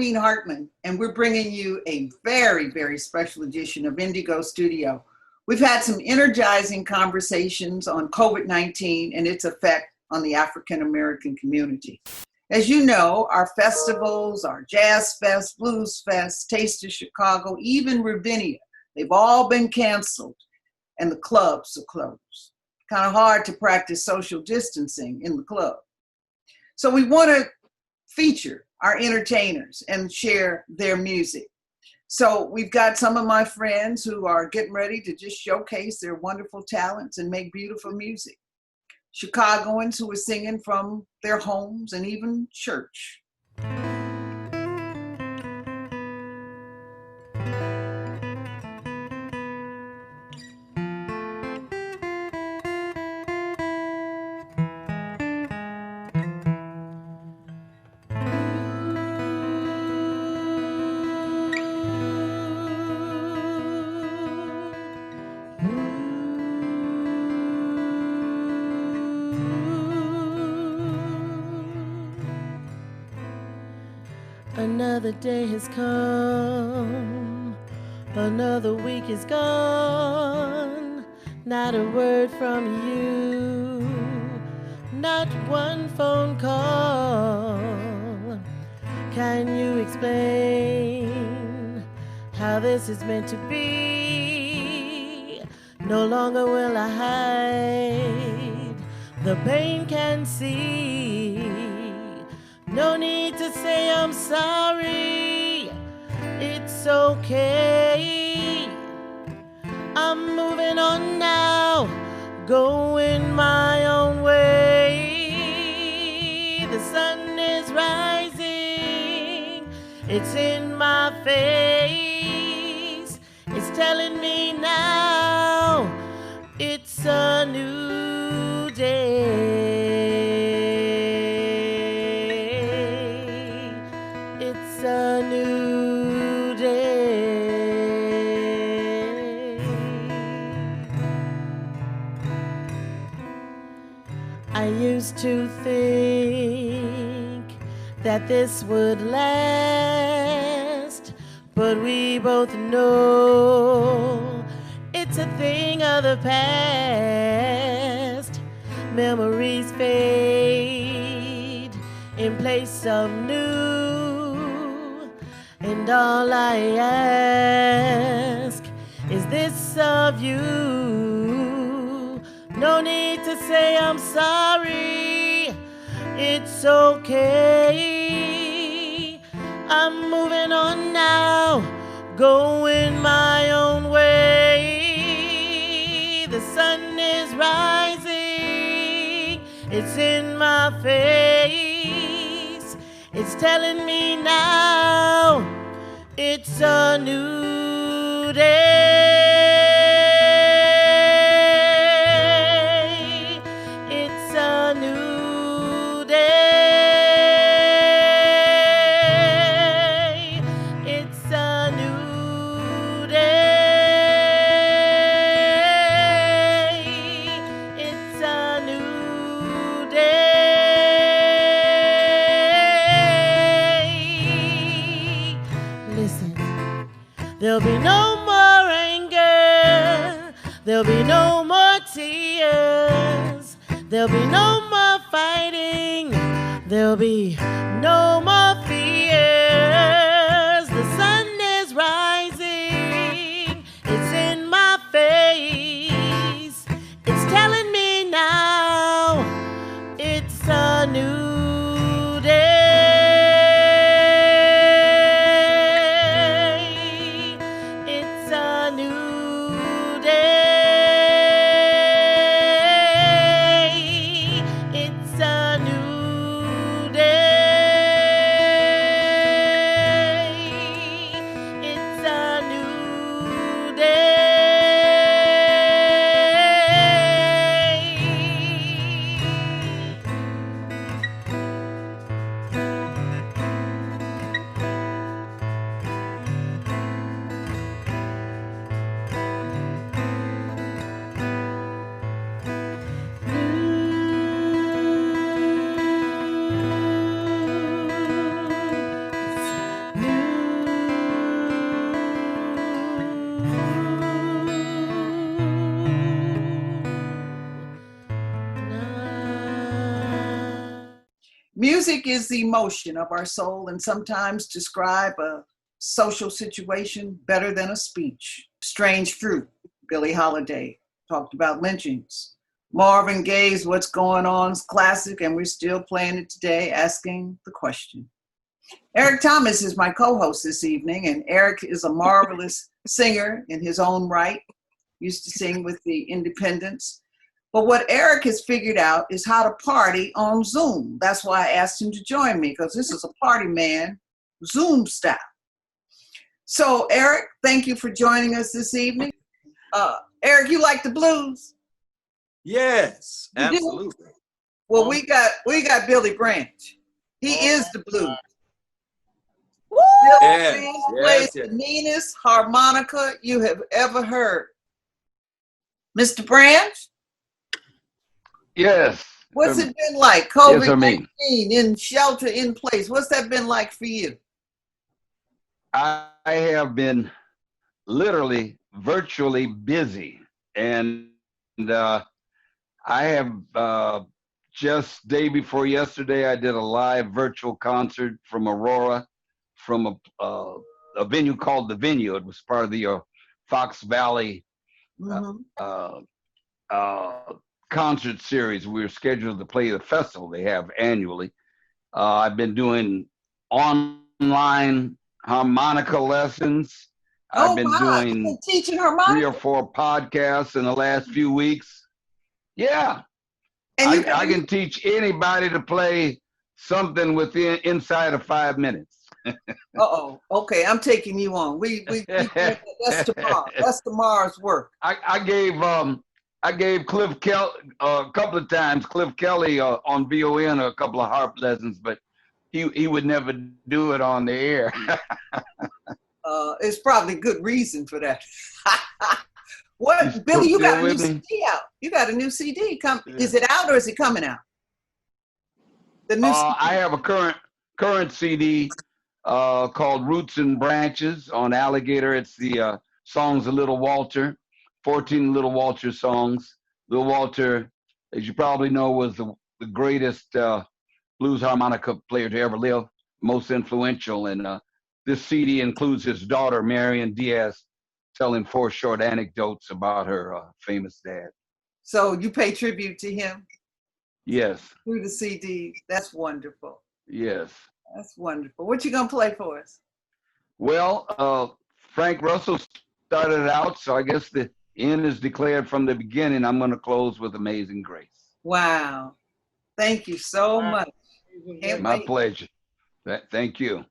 Irene Hartman, and we're bringing you a very, very special edition of Indigo Studio. We've had some energizing conversations on COVID-19 and its effect on the African American community. As you know, our festivals, our Jazz Fest, Blues Fest, Taste of Chicago, even Ravinia, they've all been canceled and the clubs are closed. Kind of hard to practice social distancing in the club. So we want to feature our entertainers and share their music. So we've got some of my friends who are getting ready to just showcase their wonderful talents and make beautiful music. Chicagoans who are singing from their homes and even church. Another day has come, another week is gone, not a word from you, not one phone call. Can you explain how this is meant to be? No longer will I hide, the pain can see. No need to say I'm sorry, it's okay. I'm moving on now, going my own way. The sun is rising, it's in my face. It's telling me now, it's a new day. A new day. I used to think that this would last, but we both know it's a thing of the past. Memories fade in place of new. And all I ask is this of you. No need to say I'm sorry, it's okay. I'm moving on now, going my own way. The sun is rising, it's in my face. It's telling me now, it's a new day. It's a new day. It's a new day. It's a new day. Listen. There'll be no more anger, there'll be no more tears, there'll be no more fighting, there'll be no more fears. The sun is rising, it's in my face. It's telling me now, it's a new day. It's a new day. Music is the emotion of our soul and sometimes describe a social situation better than a speech. Strange Fruit, Billie Holiday, talked about lynchings. Marvin Gaye's What's Going On is classic, and we're still playing it today, asking the question. Eric Thomas is my co-host this evening, and Eric is a marvelous singer in his own right. Used to sing with the Independents. But what Eric has figured out is how to party on Zoom. That's why I asked him to join me, because this is a party man, Zoom style. So Eric, thank you for joining us this evening. Eric, you like the blues? Yes, You do? absolutely. Well, we got Billy Branch. He is the blues. Woo! Yes, Billy Branch yes, plays yes. the meanest harmonica you have ever heard. Mr. Branch? Yes. What's it been like? Yes, or me? COVID-19 in shelter in place. What's that been like for you? I have been literally virtually busy, and I have just day before yesterday I did a live virtual concert from Aurora, from a venue called The Venue. It was part of the Fox Valley Mhm. concert series. We were scheduled to play the festival they have annually. I've been doing online harmonica lessons. Oh, I've been my. You've been doing teaching 3 harmonica? or 4 podcasts in the last few weeks. Yeah, And you got I can teach anybody to play something inside of 5 minutes. Uh-oh. Okay, I'm taking you on. That's tomorrow. That's tomorrow's work. I gave Cliff Kelly a couple of times. Cliff Kelly on VON a couple of harp lessons, but he would never do it on the air. It's probably good reason for that. You What, Billy, you still got a new with me? CD out. You got a new CD. Yeah. Is it out or is it coming out? The new CD. I have a current CD called Roots and Branches on Alligator. It's the songs of Little Walter, 14 Little Walter songs. Little Walter, as you probably know, was the greatest blues harmonica player to ever live, most influential. And this CD includes his daughter, Marion Diaz, telling 4 short anecdotes about her famous dad. So you pay tribute to him Yes, through the CD. That's wonderful. yes. That's wonderful. What you gonna play for us? Well, Frank Russell started it out, so I guess the end is declared from the beginning. I'm going to close with Amazing Grace. Wow. Thank you so Wow. much. Can't My wait. pleasure. Thank you.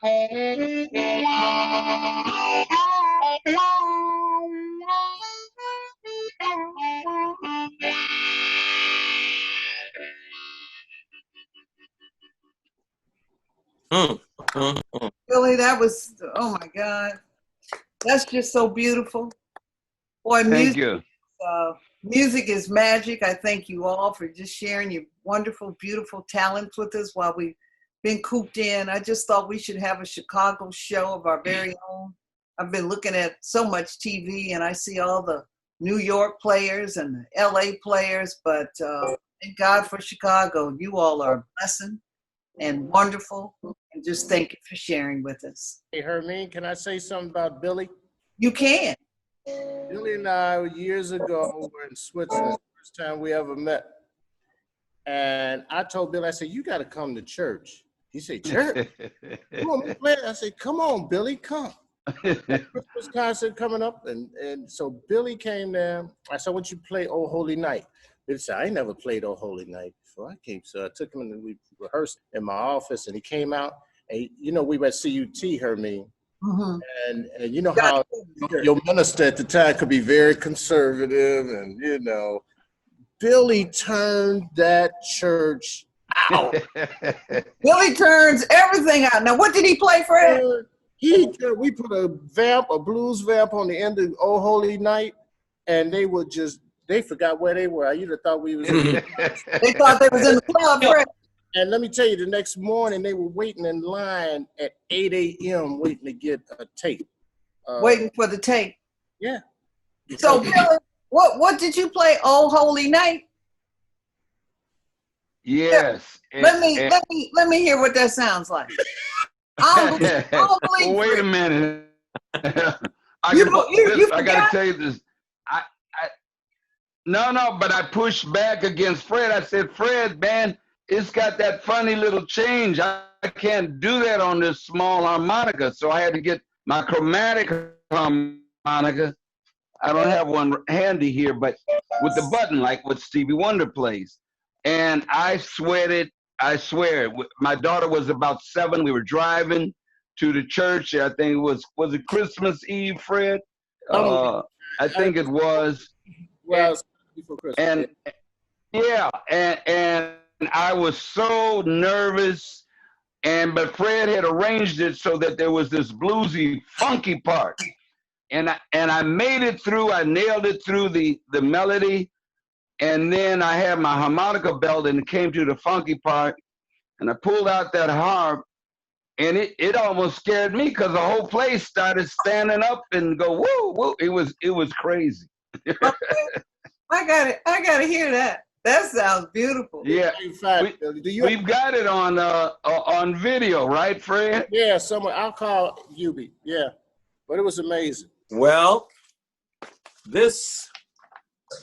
Mm, mm, mm. Billy, that was, oh my God. That's just so beautiful. Boy, Thank you. music is magic. I thank you all for just sharing your wonderful, beautiful talents with us while we've been cooped in. I just thought we should have a Chicago show of our very own. I've been looking at so much TV and I see all the New York players and the LA players, but thank God for Chicago. You all are a blessing and wonderful. And just thank you for sharing with us. Hey, Hermine, can I say something about Billy? You can. Billy and I, years ago, were in Switzerland, first time we ever met. And I told Billy, I said, you got to come to church. He said, church? Come on, man. I said, come on, Billy, come. Christmas concert coming up. And so Billy came there. I said, I want you to play Oh Holy Night. Billy said, I ain't never played Oh Holy Night before I came. So I took him and we rehearsed in my office and he came out. And you know, we were at CUT, Hermine. Mm-hmm. And you know how your minister at the time could be very conservative and, you know, Billy turned that church out. Billy turns everything out. Now, what did he play, Fred? We put a blues vamp on the end of Oh Holy Night, and they forgot where they were. You'd have thought we was in They thought they was in the club, Fred. And let me tell you, the next morning they were waiting in line at 8 a.m. waiting to get a tape. Waiting for the tape. Yeah. So, Billy, what did you play? Oh Holy Night. Yes. Let me hear what that sounds like. I don't believe Wait Fred. a minute. I forgot? gotta tell you this. No, but I pushed back against Fred. I said, Fred, man, it's got that funny little change. I can't do that on this small harmonica. So I had to get my chromatic harmonica. I don't have one handy here, but with the button, like what Stevie Wonder plays. And I sweated. I swear, my daughter was about 7. We were driving to the church. I think it was it Christmas Eve, Fred? I think it was. Well, it's before Christmas. And yeah, and I was so nervous, but Fred had arranged it so that there was this bluesy, funky part, and I made it through. I nailed it through the melody, and then I had my harmonica belt and it came to the funky part, and I pulled out that harp, and it almost scared me because the whole place started standing up and go woo woo. It was crazy. I got to hear that. That sounds beautiful. Yeah, we've got it on video, right, Fred? Yeah, somewhere. I'll call Yubi. Yeah, but it was amazing. Well, this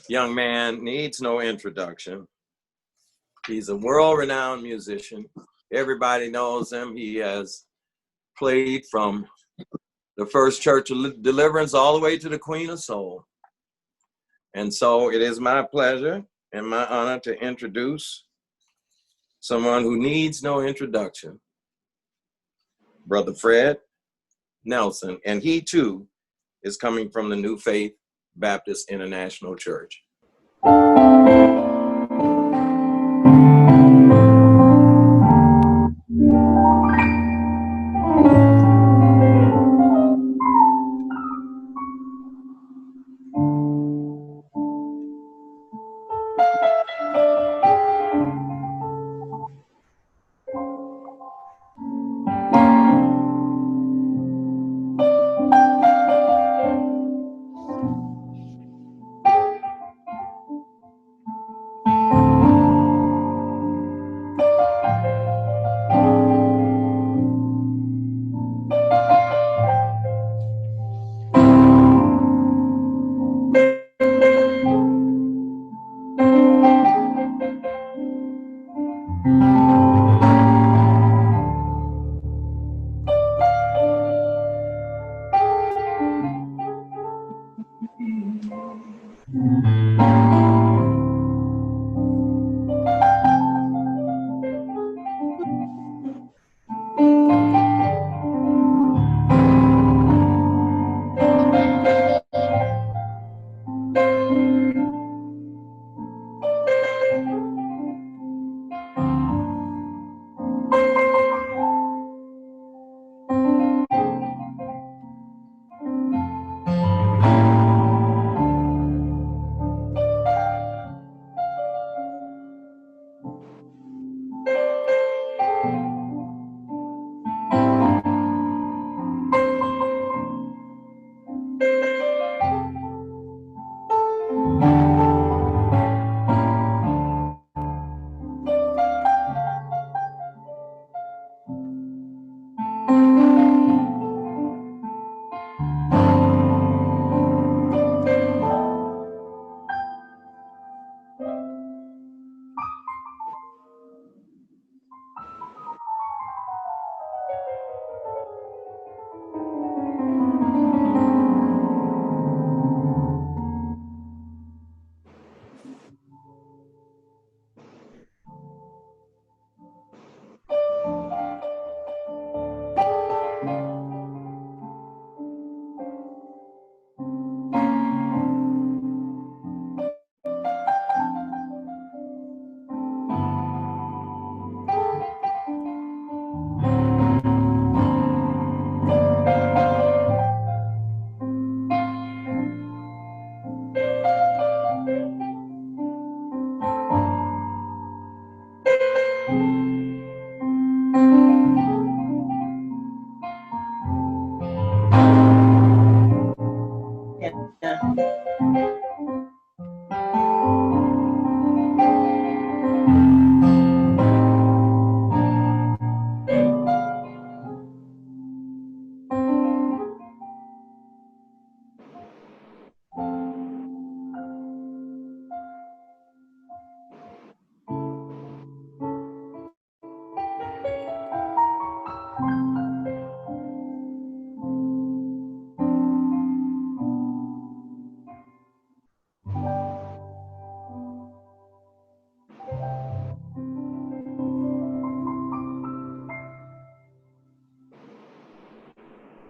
young man needs no introduction. He's a world-renowned musician. Everybody knows him. He has played from the First Church of Deliverance all the way to the Queen of Soul. And so it is my pleasure and my honor to introduce someone who needs no introduction, Brother Fred Nelson. And he too is coming from the New Faith Baptist International Church.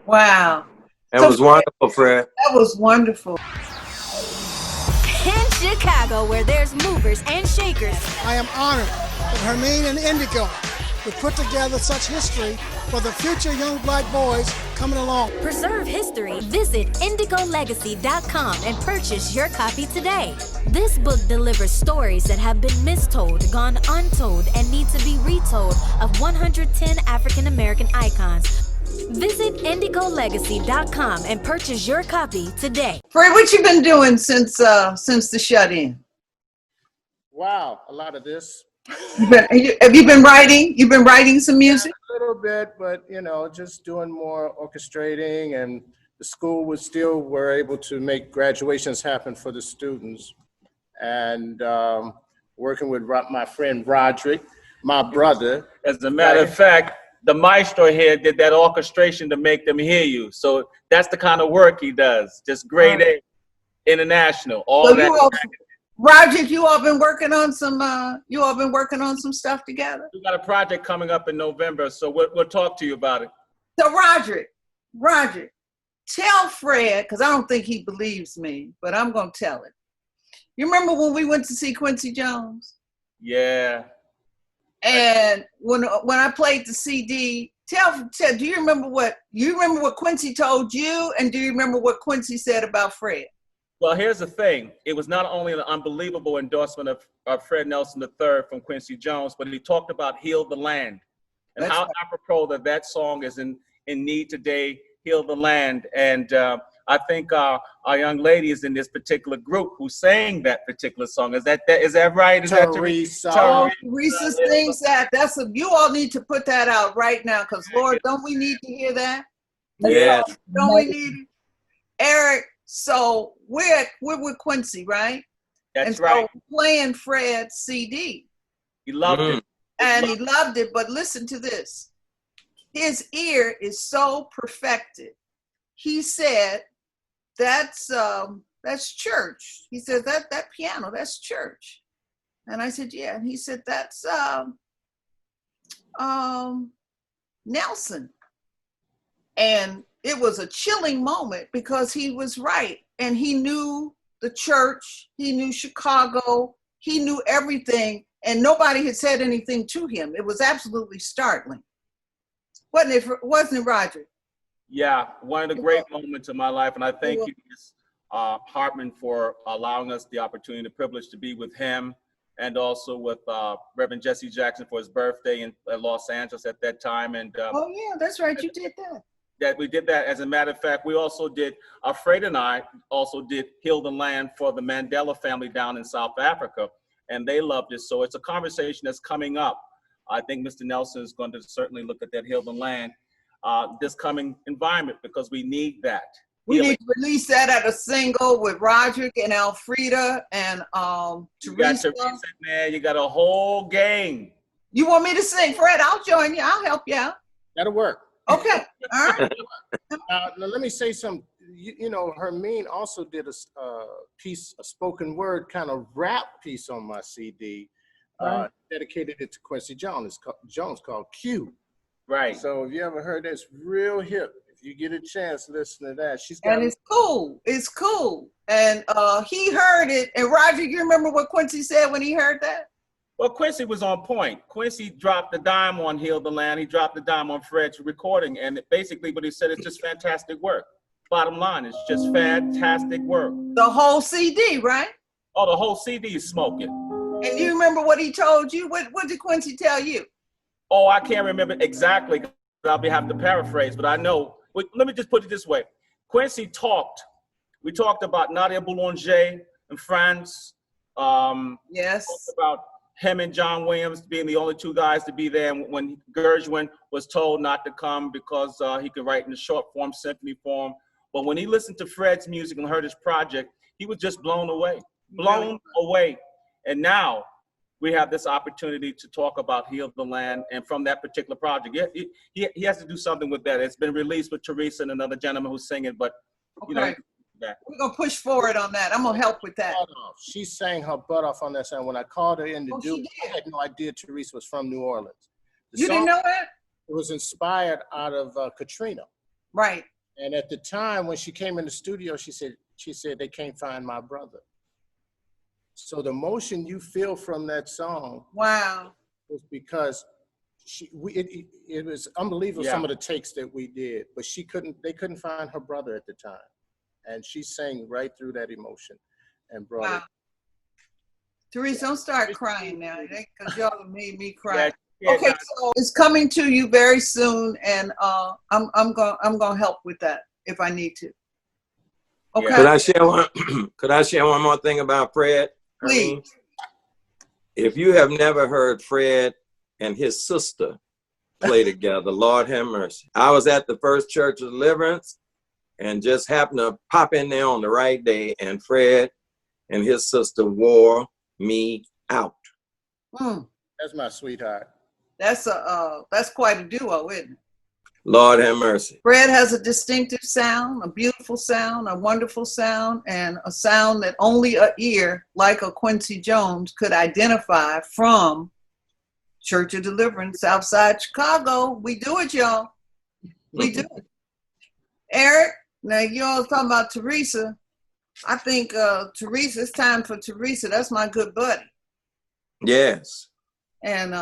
Wow. That So was wonderful, Fred. that was wonderful. In Chicago, where there's movers and shakers, I am honored that Hermine and Indigo would put together such history for the future young black boys coming along. preserve history. Visit IndigoLegacy.com and purchase your copy today. This book delivers stories that have been mistold, gone untold, and need to be retold of 110 African American icons. Visit IndigoLegacy.com and purchase your copy today. Fred, what you been doing since the shut-in? Wow, a lot of this. Have you been writing? You've been writing some music? A little bit, but just doing more orchestrating, and the school were able to make graduations happen for the students, and working with my friend Roderick, my brother. As a matter of fact, the maestro here did that orchestration to make them hear you. So that's the kind of work he does. Just grade A, international, all So that. Roderick, you all been working on some stuff together? We got a project coming up in November, so we'll talk to you about it. So Roderick, tell Fred, because I don't think he believes me, but I'm gonna tell it. You remember when we went to see Quincy Jones? Yeah. And when I played the CD, tell do you remember what Quincy told you, and do you remember what Quincy said about Fred? Well, here's the thing. It was not only an unbelievable endorsement of Fred Nelson III from Quincy Jones, but he talked about Heal the Land. And That's how right. apropos that song is in need today, Heal the Land. And I think our young lady is in this particular group who sang that particular song. Is that right? Is that Teresa. Teresa sings that. You all need to put that out right now, because Lord, don't we need to hear that? Yes. Don't we need it? Eric, so we're with Quincy, right? That's and right. So playing Fred's CD. He loved it. And he loved it, but listen to this. His ear is so perfected. He said, that's church. He said, that piano, that's church. And I said, yeah. And he said, that's Nelson. And it was a chilling moment, because he was right. And he knew the church, he knew Chicago, he knew everything, and nobody had said anything to him. It was absolutely startling. Wasn't it, Roger? Yeah, one of the great moments of my life. And I thank you, Ms. Hartman, for allowing us the opportunity, the privilege to be with him, and also with Reverend Jesse Jackson for his birthday in Los Angeles at that time. And Oh yeah, that's right, you did that. that we did that. As a matter of fact, we also did, Fred and I also did Heal the Land for the Mandela family down in South Africa, and they loved it. So it's a conversation that's coming up. I think Mr. Nelson is going to certainly look at that Heal the Land this coming environment, because we need that. We need to release that at a single with Roderick and Alfreda and You got Teresa. Teresa in there. You got a whole gang. You want me to sing? Fred, I'll join you. I'll help you out. That'll work. Okay, all right. Now, let me say something. Hermine also did a spoken word kind of rap piece on my CD, dedicated it to Quincy Jones. Called Q. Right. So if you ever heard that, it's real hip. If you get a chance, listen to that. She's got. And it's cool. It's cool. And he heard it. And Roger, you remember what Quincy said when he heard that? Well, Quincy was on point. Quincy dropped the dime on Heal the Land. He dropped the dime on Fred's recording. And basically what he said is just fantastic work. Bottom line, it's just fantastic work. The whole CD, right? Oh, the whole CD is smoking. And you remember what he told you? What did Quincy tell you? Oh, I can't remember exactly. I'll have to paraphrase, but I know. Let me just put it this way. Quincy talked. We talked about Nadia Boulanger in France. Yes. Talked about him and John Williams being the only two guys to be there. And when Gershwin was told not to come because he could write in the short form symphony form. But when he listened to Fred's music and heard his project, he was just blown away, away. And now we have this opportunity to talk about Heal the Land. And from that particular project, he has to do something with that. It's been released with Teresa and another gentleman who's singing, but you know, we're gonna push forward on that. I'm gonna help with that. She sang her butt off on that song. When I called her in to do it, I had no idea Teresa was from New Orleans. You didn't know that? It was inspired out of Katrina. Right. And at the time when she came in the studio, she said they can't find my brother. So the emotion you feel from that song, wow, was because it was unbelievable some of the takes that we did, but they couldn't find her brother at the time. And she sang right through that emotion and brought it. Teresa, don't start crying now, because y'all made me cry. Yeah, okay, so it's coming to you very soon, and I'm gonna help with that if I need to. Okay. Could I share one? Could I share one more thing about Fred? Please. If you have never heard Fred and his sister play together, Lord have mercy. I was at the First Church of Deliverance and just happened to pop in there on the right day, and Fred and his sister wore me out. That's my sweetheart. That's quite a duo, isn't it? Lord have mercy. Fred has a distinctive sound, a beautiful sound, a wonderful sound, and a sound that only an ear like a Quincy Jones could identify from Church of Deliverance, Southside Chicago. We do it, y'all. We do it. Eric, now you all talking about Teresa. I think Teresa, it's time for Teresa. That's my good buddy. Yes. And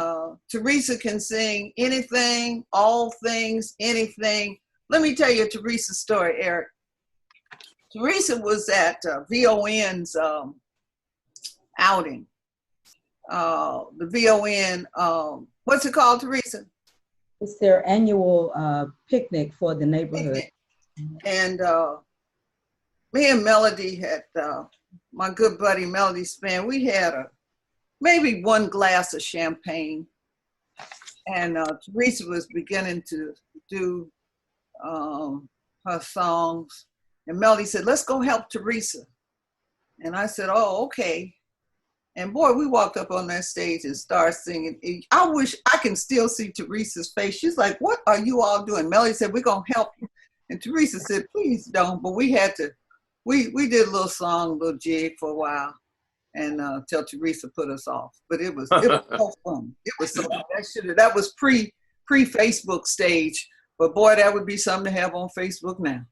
Teresa can sing anything, all things, anything. Let me tell you Teresa's story, Eric. Teresa was at VON's outing. The VON, what's it called, Teresa? It's their annual picnic for the neighborhood. And me and Melody had, my good buddy Melody Span, we had maybe one glass of champagne. And Teresa was beginning to do her songs. And Melody said, let's go help Teresa. And I said, oh, okay. And boy, we walked up on that stage and started singing. I wish I can still see Teresa's face. She's like, what are you all doing? Melody said, we're going to help you. And Teresa said, please don't. But we had to, we did a little song, a little jig for a while. And till Teresa put us off. But it was so fun. It was so that was pre-Facebook stage. But boy, that would be something to have on Facebook now.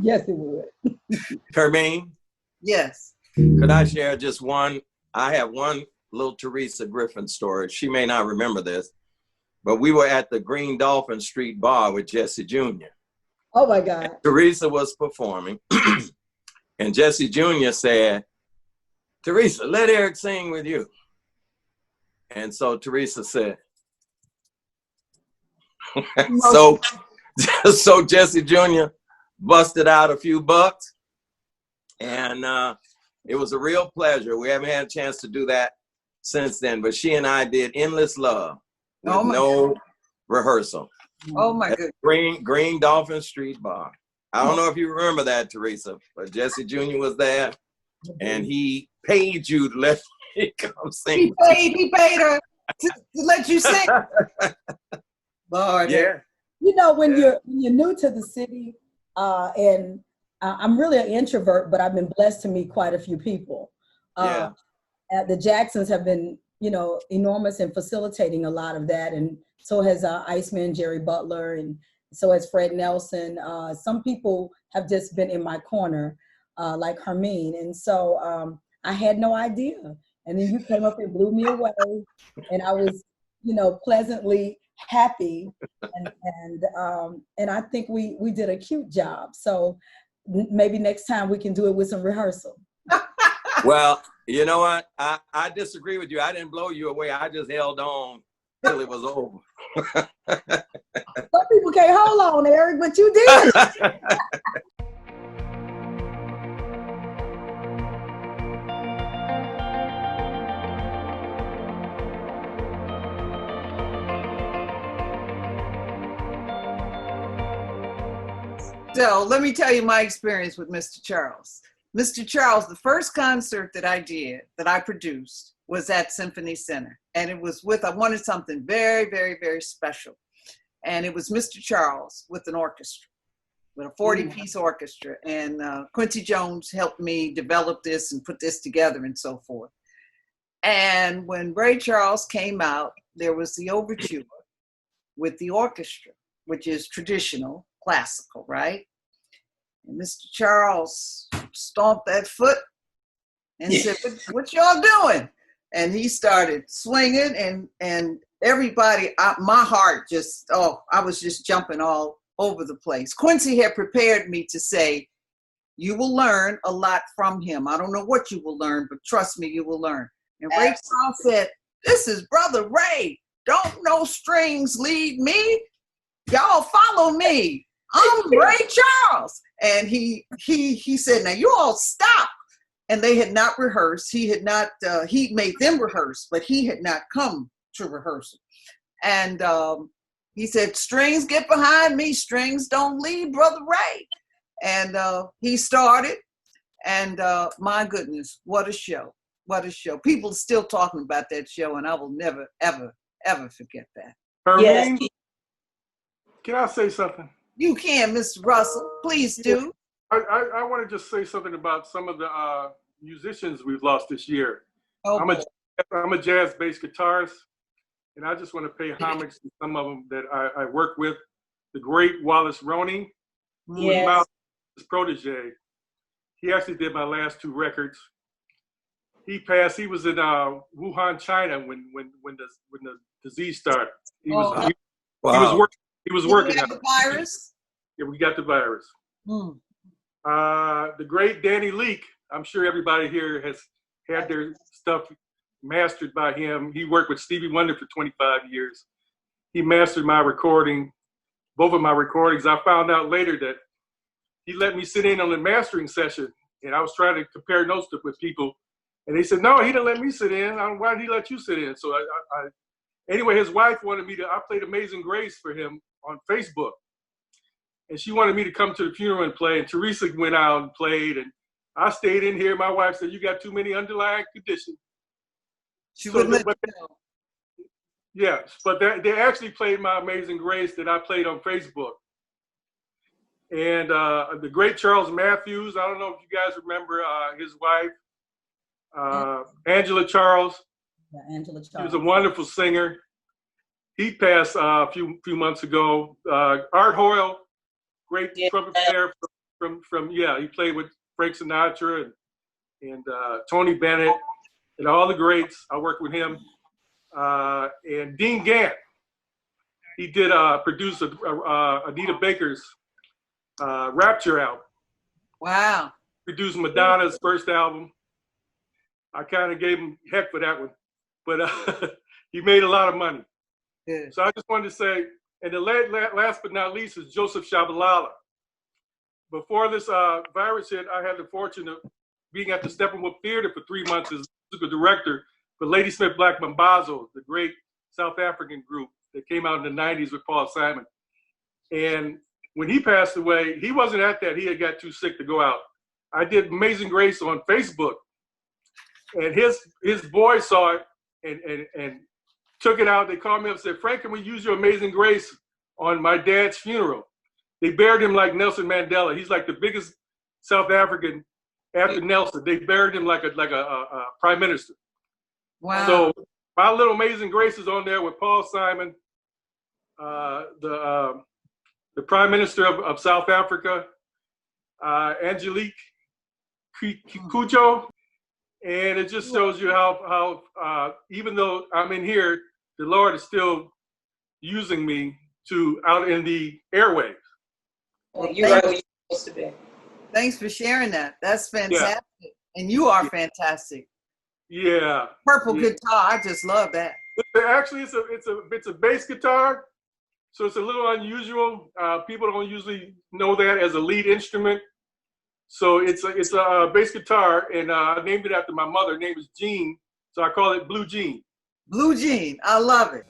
Yes, it would. Hermine? Yes. Could I share just one? I have one little Teresa Griffin story. She may not remember this, but we were at the Green Dolphin Street Bar with Jesse Jr. Oh my God. Teresa was performing and Jesse Jr. said, Teresa, let Eric sing with you. And so Teresa said, so Jesse Jr. busted out a few bucks, and it was a real pleasure. We haven't had a chance to do that since then, but she and I did Endless Love with no rehearsal. Oh my goodness. Green Dolphin Street Bar. I don't know if you remember that, Teresa, but Jesse Jr. was there, and he paid you to let me come sing. He paid her to let you sing. Lord. Yeah. You know, when you're new to the city, and I'm really an introvert, but I've been blessed to meet quite a few people. The Jacksons have been, you know, enormous in facilitating a lot of that, and so has Iceman Jerry Butler, and so has Fred Nelson. Some people have just been in my corner, like Hermine, and so I had no idea. And then you came up and blew me away, and I was, you know, pleasantly happy, and I think we did a cute job. So maybe next time we can do it with some rehearsal. Well, you know what? I disagree with you. I didn't blow you away. I just held on till it was over. Some people can't hold on, Eric, but you did. So let me tell you my experience with Mr. Charles. Mr. Charles, the first concert that I produced was at Symphony Center. And it was I wanted something very, very, very special. And it was Mr. Charles with an orchestra, with a 40-piece orchestra. And Quincy Jones helped me develop this and put this together and so forth. And when Ray Charles came out, there was the overture with the orchestra, which is traditional, classical, right? And Mr. Charles stomped that foot and said, what y'all doing? And he started swinging and everybody, my heart just, I was just jumping all over the place. Quincy had prepared me to say, you will learn a lot from him. I don't know what you will learn, but trust me, you will learn. And Ray Charles said, this is Brother Ray. Don't no strings lead me. Y'all follow me. I'm Ray Charles. And he said, now you all stop. And they had not rehearsed. He had not, he made them rehearse, but he had not come to rehearsal. And he said, strings get behind me. Strings don't lead Brother Ray. And he started. And my goodness, what a show. What a show. People are still talking about that show, and I will never, ever, ever forget that. Hermine, can I say something? You can, Mr. Russell. Please do. I want to just say something about some of the musicians we've lost this year. I'm a jazz bass guitarist, and I just want to pay homage to some of them that I work with. The great Wallace Roney, who was his protege. He actually did my last 2 records. He passed. He was in Wuhan, China, when the disease started. He was working. Did you have the virus? Yeah, we got the virus. The great Danny Leak. I'm sure everybody here has had their stuff mastered by him. He worked with Stevie Wonder for 25 years. He mastered my recording, both of my recordings. I found out later that he let me sit in on the mastering session, and I was trying to compare notes with people. And they said, no, he didn't let me sit in. Why did he let you sit in? So anyway, his wife wanted me to, I played Amazing Grace for him on Facebook. And she wanted me to come to the funeral and play. And Teresa went out and played. And I stayed in here. My wife said, you got too many underlying conditions. She wouldn't let you know. Yes, but they actually played my Amazing Grace that I played on Facebook. And the great Charles Matthews, I don't know if you guys remember his wife, Angela Charles. Yeah, Angela Charles. She was a wonderful singer. He passed a few months ago. Art Hoyle, great trumpet player from he played with Frank Sinatra and Tony Bennett and all the greats. I worked with him. And Dean Gant, he did produce Anita Baker's Rapture album. Wow. Produced Madonna's first album. I kind of gave him heck for that one, but he made a lot of money. Yeah. So I just wanted to say, and the last but not least is Joseph Shabalala. Before this virus hit, I had the fortune of being at the Steppenwolf Theater for 3 months as musical director for Ladysmith Black Mambazo, the great South African group that came out in the 90s with Paul Simon. And when he passed away, he wasn't at that. He had got too sick to go out. I did Amazing Grace on Facebook. And his boys saw it and took it out. They called me up and said, Frank, can we use your Amazing Grace on my dad's funeral? They buried him like Nelson Mandela. He's like the biggest South African after Nelson. They buried him like a prime minister. Wow. So my little Amazing Grace is on there with Paul Simon, the Prime Minister of South Africa, Angelique Kidjo. And it just shows you how even though I'm in here, the Lord is still using me out in the airwaves. Well, you're right where you're supposed to be. Thanks for sharing that. That's fantastic. Yeah. And you are fantastic. Yeah. Purple guitar, I just love that. Actually, it's a bass guitar, so it's a little unusual. People don't usually know that as a lead instrument. So it's a bass guitar, and I named it after my mother. Her name is Jean, so I call it Blue Jean. Blue Jean, I love it.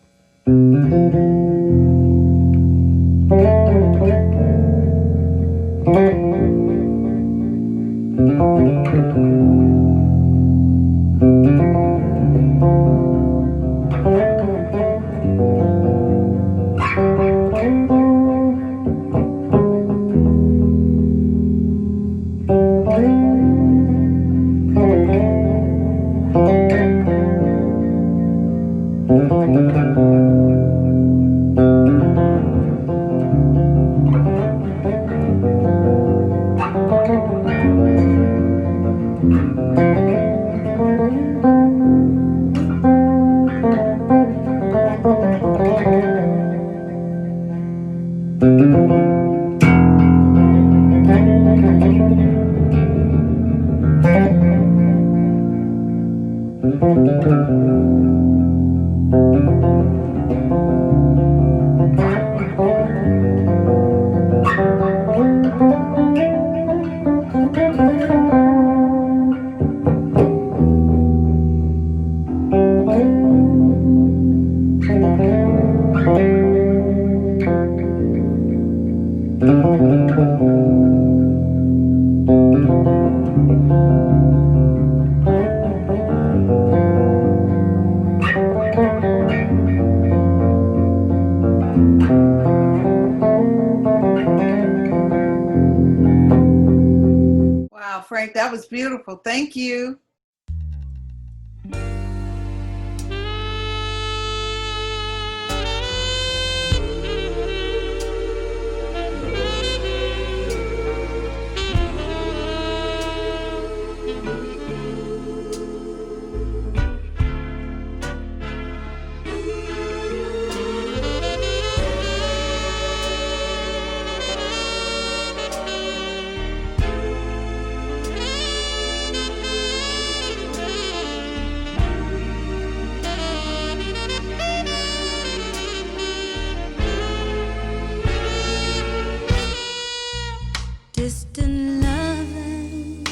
Wow, Frank, that was beautiful. Thank you. Distant loving,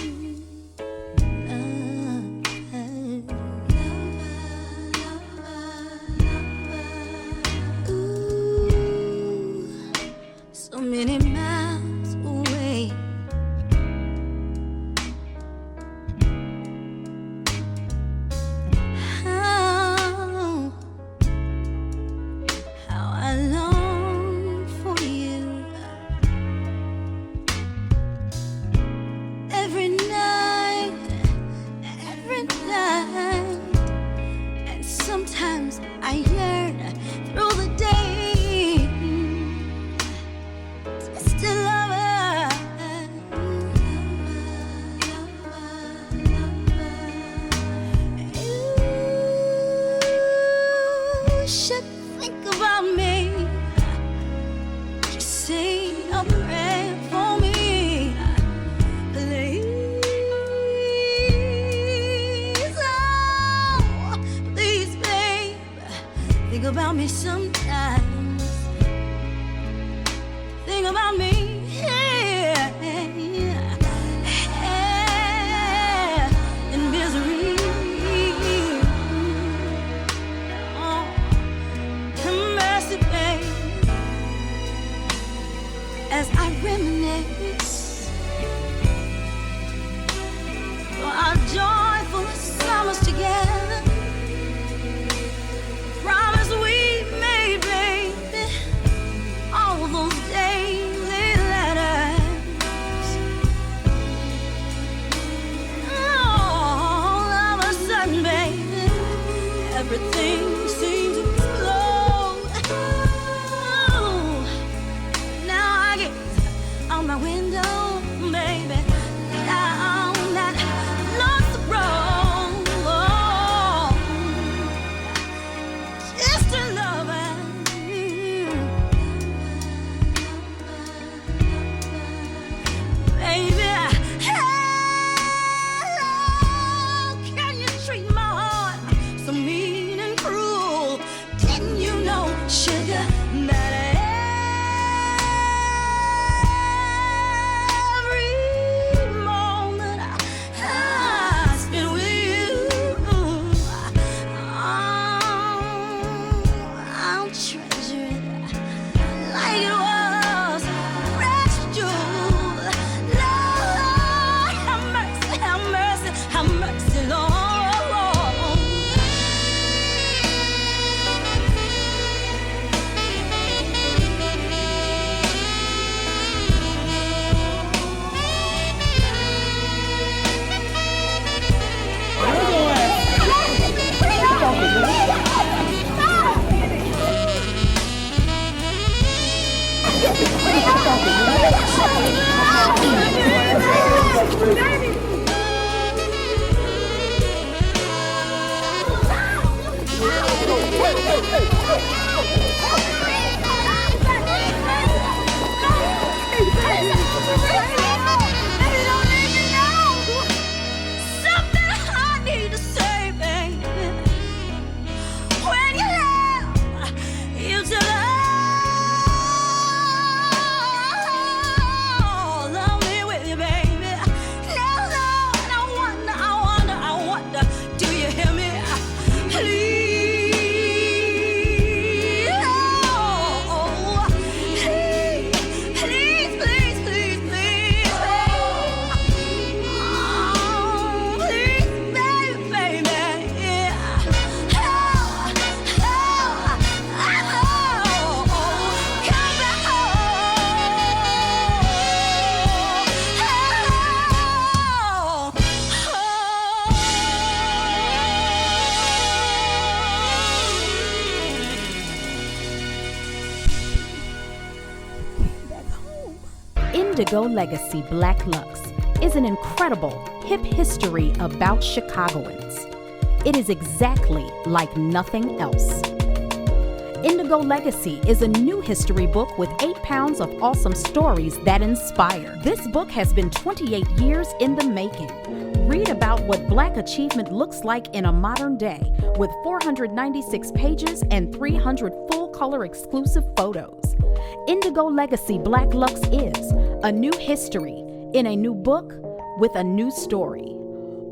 ooh, so many miles away. How I long for you. Every night, and sometimes I yearn through the day. Distant lover, you should think about me. Just say a prayer for me. Please, oh, please, babe, think about me sometimes. Think about me, yeah, in misery. Oh, have mercy, babe, as I reminisce for our joyful summers together. Promise we made, baby, all those daily letters. Indigo Legacy Black Lux is an incredible hip history about Chicagoans. It is exactly like nothing else. Indigo Legacy is a new history book with 8 pounds of awesome stories that inspire. This book has been 28 years in the making. Read about what Black achievement looks like in a modern day with 496 pages and 300 full-color exclusive photos. Indigo Legacy Black Lux is a new history in a new book with a new story.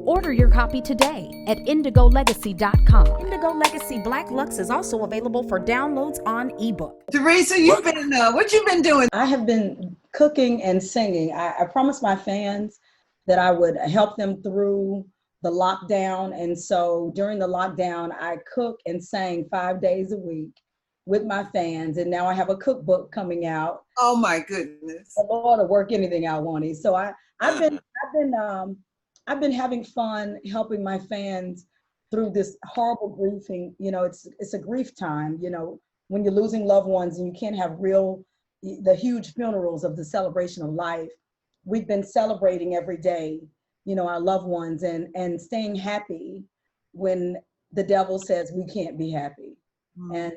Order your copy today at indigolegacy.com. Indigo Legacy Black Lux is also available for downloads on ebook. Teresa, you've been what you been doing? I have been cooking and singing. I promised my fans that I would help them through the lockdown. And so during the lockdown, I cooked and sang 5 days a week with my fans. And now I have a cookbook coming out. Oh my goodness. The Lord will work anything out, Wani. So I've been having fun helping my fans through this horrible grieving. You know, it's a grief time, you know, when you're losing loved ones and you can't have the huge funerals of the celebration of life. We've been celebrating every day, you know, our loved ones and staying happy when the devil says we can't be happy. And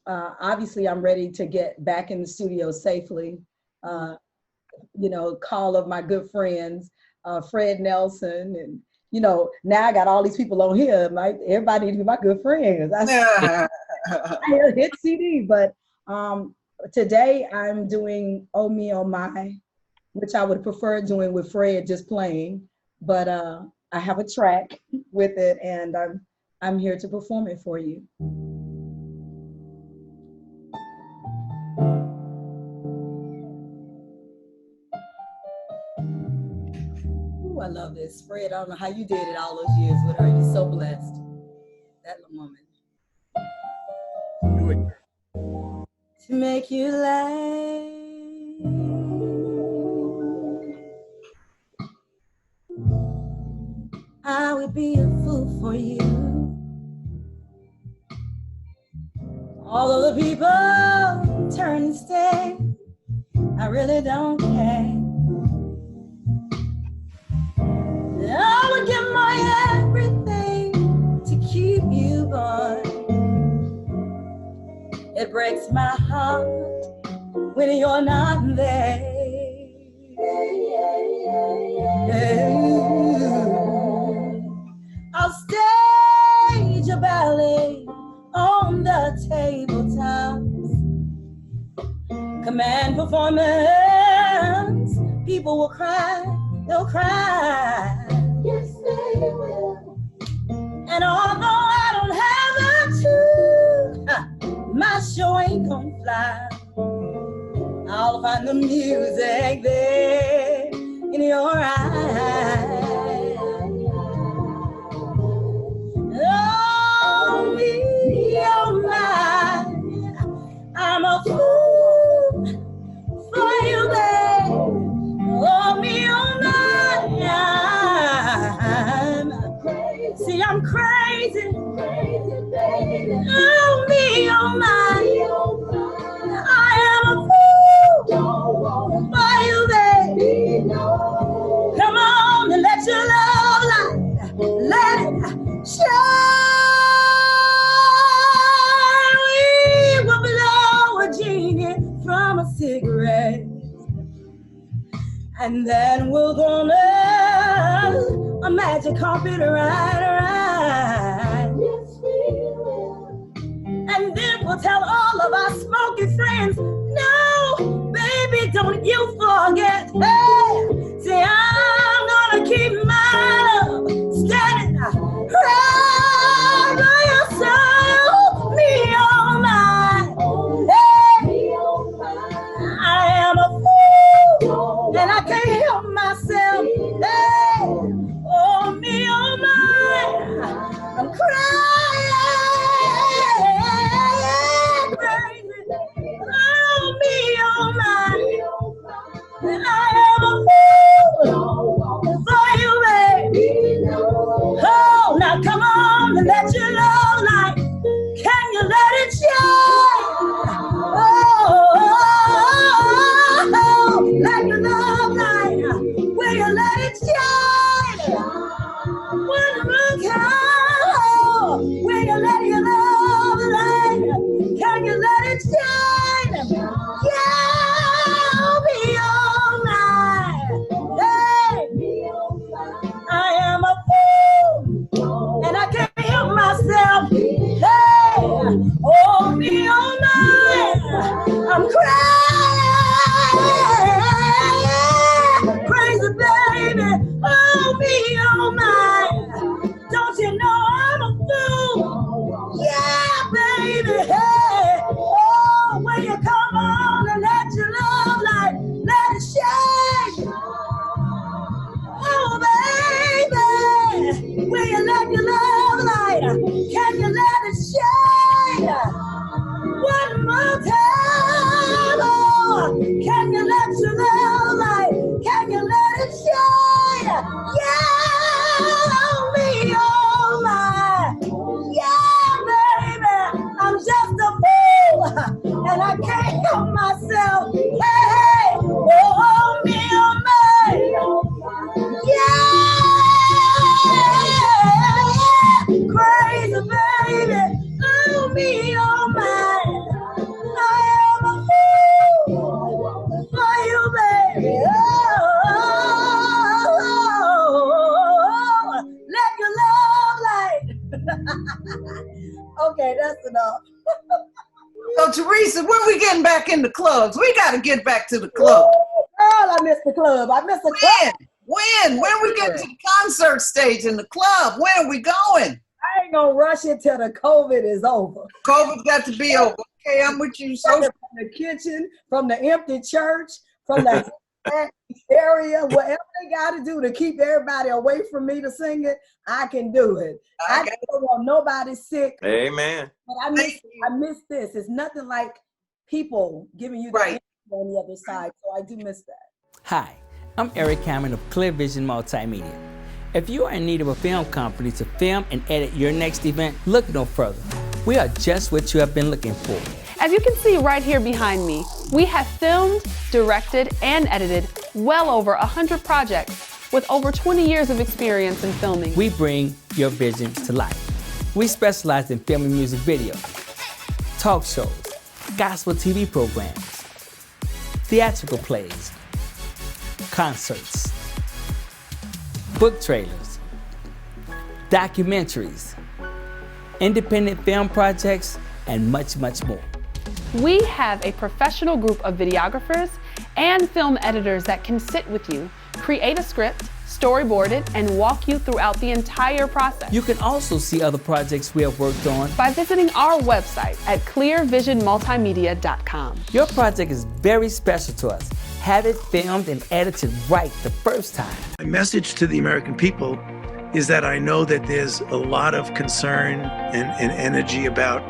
obviously I'm ready to get back in the studio safely. You know, call of my good friends, Fred Nelson, and you know, now I got all these people on here. Everybody needs to be my good friends. I hit CD, but today I'm doing Oh Me Oh My, which I would prefer doing with Fred just playing, but I have a track with it, and I'm here to perform it for you. I love this. Fred, I don't know how you did it all those years with her. You're so blessed. That woman. Do it. To make you laugh. I would be a fool for you. Although the people turn and stare, I really don't care. I would give my everything to keep you, boy. It breaks my heart when you're not there. I'll stage a ballet on the tabletops. Command performance, people will cry, they'll cry. Yes, they will. And although I don't have a tune, my show ain't gonna fly. I'll find the music there in your eyes. Oh, me, oh my, I'm a fool for you, babe. Oh, me, oh my, see, I'm crazy, baby. Oh, me, oh my, I am a fool for you, baby. Come on and let your love light, let it shine. And then we'll go down a magic carpet ride. Yes, we will. And then we'll tell all of our smoky friends, no, baby, don't you forget. Hey, say I'm gonna keep my love standing right by your side, me all night. Hey, I am a fool, and I can't help myself. Hey, oh, me all night, I'm crying, crazy. Oh, me all night, and I am a fool for you, baby. Oh, now come on and let your love light. Can you let it shine? Oh, let your love light. Will you let it shine? When the moon comes, will you let your love light? Can you let it shine? Yeah, be all night. Hey, I am a fool, and I can't help myself. Hey, oh, me all night, I'm crying, crazy baby. Oh, me all night. Don't you know I'm a fool? Yeah, baby. Hey, oh, when you come on and let your love light, let it shine. Oh, baby, will you let your love light? Can you let it shine? One more time. Oh, can you let your love light? Can you let it shine? Yeah, me all night. Yeah, baby, I'm just a fool, and I can't help myself. Hey, oh, me all night. Yeah, crazy baby, oh, me all night. I am a fool for you, baby. Oh, let your love light. Okay, that's enough. So Teresa, when we getting back in the clubs? We got to get back to the club. Girl, I missed the club. I missed the club. When we get to the concert stage in the club? When are we going? I ain't gonna rush it till the COVID is over. COVID's got to be over. Okay, I'm with you. So From the kitchen, from the empty church, from the area, whatever they got to do to keep everybody away from me to sing it, I can do it. I don't want nobody sick. Amen. But I miss this. It's nothing like people giving you the Right. on the other side. So I do miss that. Hi, I'm Eric Cameron of Clear Vision Multimedia. If you are in need of a film company to film and edit your next event, look no further. We are just what you have been looking for. As you can see right here behind me, we have filmed, directed, and edited well over 100 projects with over 20 years of experience in filming. We bring your visions to life. We specialize in filming music videos, talk shows, gospel TV programs, theatrical plays, concerts, book trailers, documentaries, independent film projects, and much, much more. We have a professional group of videographers and film editors that can sit with you, create a script, storyboard it, and walk you throughout the entire process. You can also see other projects we have worked on by visiting our website at clearvisionmultimedia.com. Your project is very special to us. Have it filmed and edited right the first time. My message to the American people is that I know that there's a lot of concern and energy about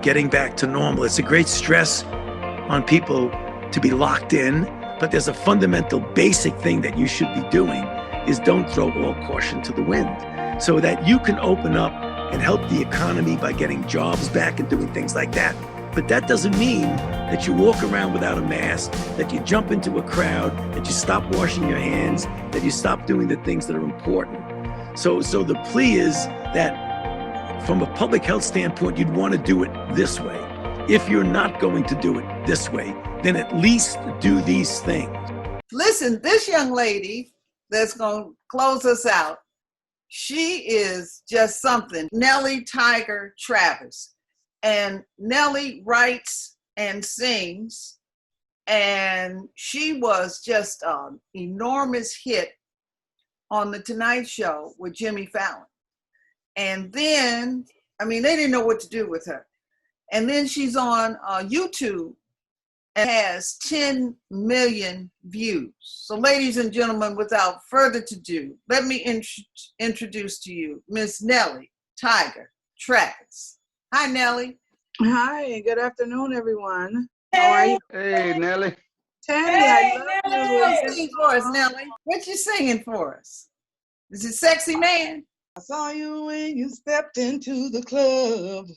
getting back to normal. It's a great stress on people to be locked in, but there's a fundamental basic thing that you should be doing is don't throw all caution to the wind so that you can open up and help the economy by getting jobs back and doing things like that. But that doesn't mean that you walk around without a mask, that you jump into a crowd, that you stop washing your hands, that you stop doing the things that are important. So the plea is that from a public health standpoint, you'd want to do it this way. If you're not going to do it this way, then at least do these things. Listen, this young lady that's going to close us out, she is just something. Nellie Tiger Travis. And Nellie writes and sings, and she was just an enormous hit on The Tonight Show with Jimmy Fallon. And then, I mean, they didn't know what to do with her. And then she's on YouTube and has 10 million views. So ladies and gentlemen, without further ado, let me introduce to you Miss Nellie Tiger Travis. Hi, Nellie. Hi, good afternoon, everyone. How are you? Hey, Nellie. Tammy, I love you. Sing for us, Nellie. What you singing for us? Is it Sexy Man? I saw you when you stepped into the club.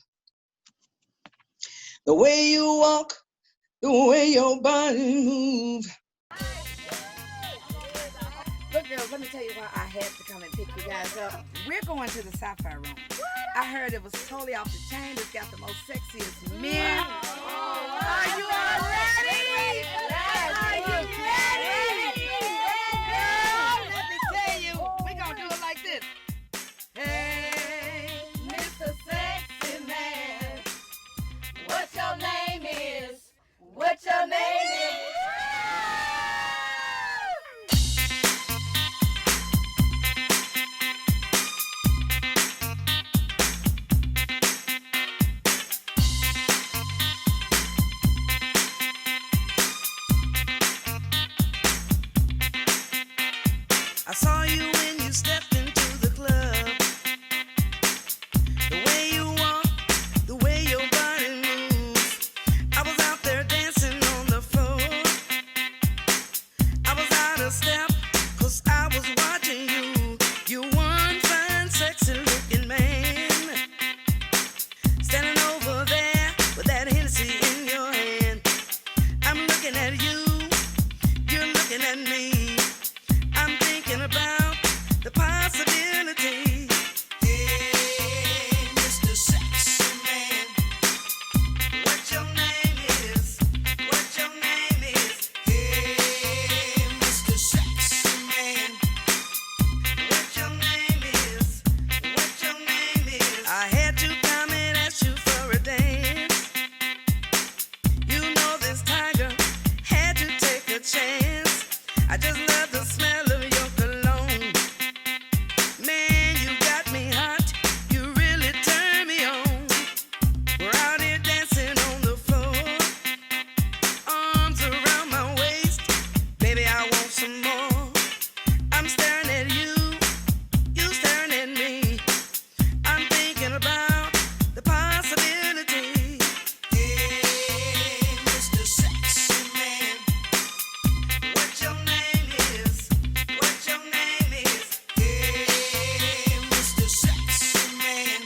The way you walk, the way your body moves. Look, girls, let me tell you why I had to come and pick you guys up. We're going to the Sapphire Room. I heard it was totally off the chain. It's got the most sexiest men. Are you all ready? Are you ready? Girl, let me tell you, we're going to do it like this. Hey, Mr. Sexy Man, what your name is? What your name is? I saw you when you stepped into the club. The way you walk, the way your body moves. I was out there dancing on the floor. I was out of step, 'cause I was watching you. You one fine, sexy looking man. Standing over there with that Hennessy in your hand. I'm looking at you, you're looking at me. I'm thinking about the possibility. Hey, Mr. Sexy Man, what your name is? What your name is? Hey, Mr. Sexy Man, what your name is? What your name is? I had to come and ask you for a dance. You know this tiger had to take a chance. I just love the smell of your cologne. Man, you got me hot. You really turn me on. We're out here dancing on the floor. Arms around my waist. Baby, I want some more. I'm staring at you. You staring at me. I'm thinking about the possibility. Hey, Mr. Sexy Man, what your name is? What your name is? Hey, Mr. Sexy Man,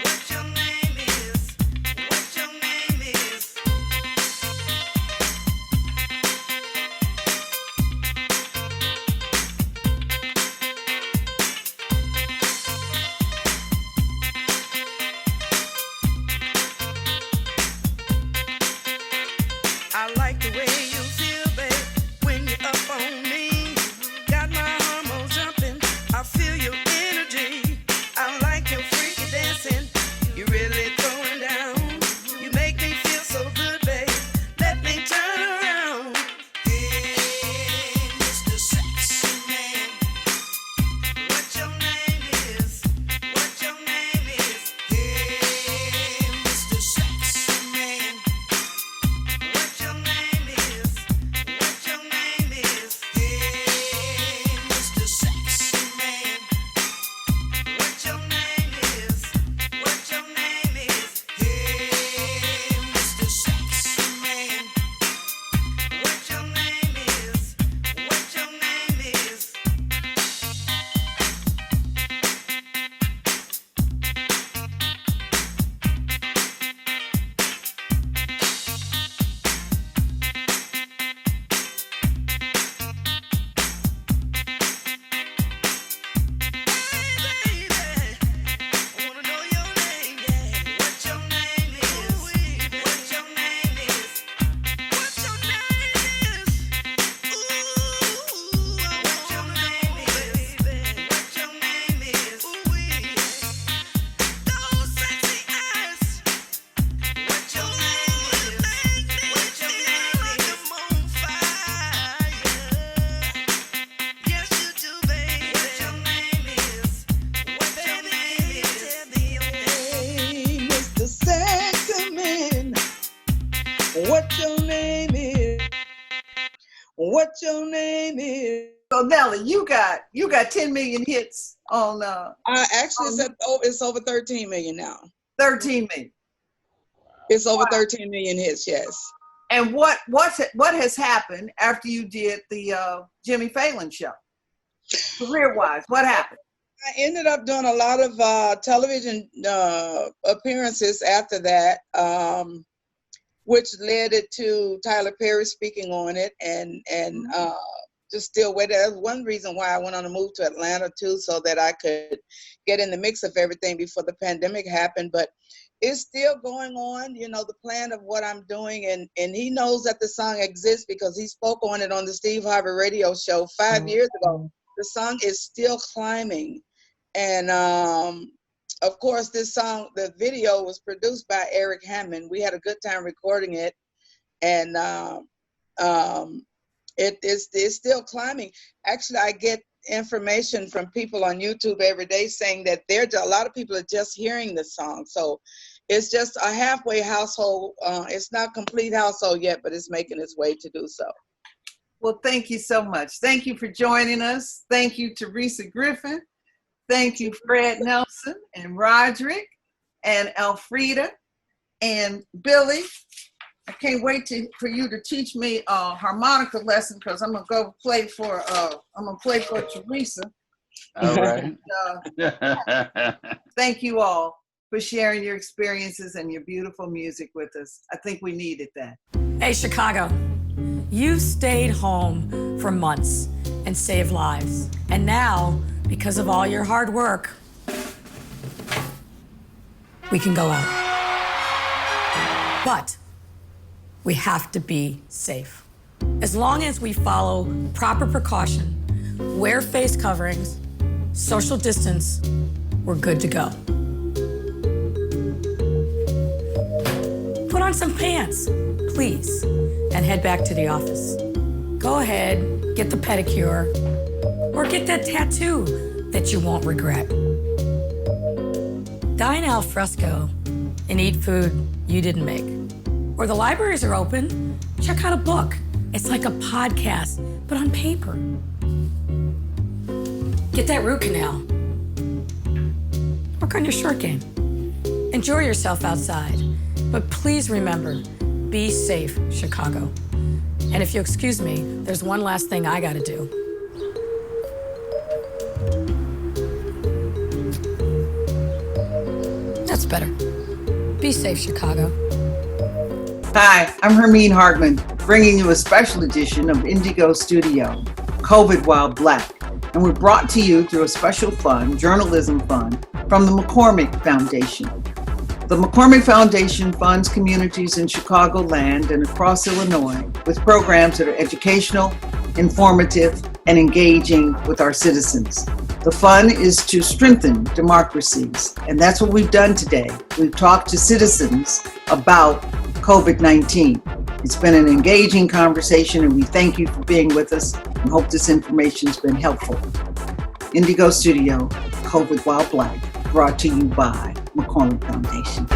what your name is? What your name is? I like the way you feel, babe, when you're up on me. Got my hormones jumping, I feel your energy. I like your freaky dancing, you really throwing down. You make me feel so good, babe, let me turn around. Hey, Mr. Sexy Man, what your name is? What your name is? Hey, Mr. Sexy Man, what your name is? What your name is? What your name is? So Nelly, you got 10 million hits on. Actually, it's over 13 million now. 13 million. It's over 13 million hits. Yes. And what has happened after you did the Jimmy Fallon show? Career-wise, what happened? I ended up doing a lot of television appearances after that, which led it to Tyler Perry speaking on it, and just still waiting. That's one reason why I went on a move to Atlanta too, so that I could get in the mix of everything before the pandemic happened. But it's still going on, you know, the plan of what I'm doing, and he knows that the song exists because he spoke on it on the Steve Harvey radio show 5 years ago. The song is still climbing. And of course, this song, the video was produced by Eric Hammond. We had a good time recording it, and it's still climbing. Actually, I get information from people on YouTube every day saying that a lot of people are just hearing the song. So it's just a halfway household. It's not complete household yet, but it's making its way to do so. Well, thank you so much. Thank you for joining us. Thank you, Teresa Griffin. Thank you, Fred Nelson and Roderick and Elfrida and Billy. I can't wait for you to teach me a harmonica lesson because I'm gonna play for Teresa. All right. Thank you all for sharing your experiences and your beautiful music with us. I think we needed that. Hey, Chicago, you've stayed home for months and saved lives. And now, because of all your hard work, we can go out. But we have to be safe. As long as we follow proper precaution, wear face coverings, social distance, we're good to go. Put on some pants, please, and head back to the office. Go ahead, get the pedicure, or get that tattoo that you won't regret. Dine al fresco and eat food you didn't make. Or the libraries are open, check out a book. It's like a podcast, but on paper. Get that root canal. Work on your short game. Enjoy yourself outside, but please remember, be safe, Chicago. And if you excuse me, there's one last thing I gotta do. That's better. Be safe, Chicago. Hi, I'm Hermine Hartman, bringing you a special edition of Indigo Studio, COVID While Black. And we're brought to you through a special fund, journalism fund, from the McCormick Foundation. The McCormick Foundation funds communities in Chicagoland and across Illinois with programs that are educational, informative, and engaging with our citizens. The fund is to strengthen democracies, and that's what we've done today. We've talked to citizens about COVID-19. It's been an engaging conversation, and we thank you for being with us and hope this information's been helpful. Indigo Studio, COVID While Black, brought to you by McCormick Foundation.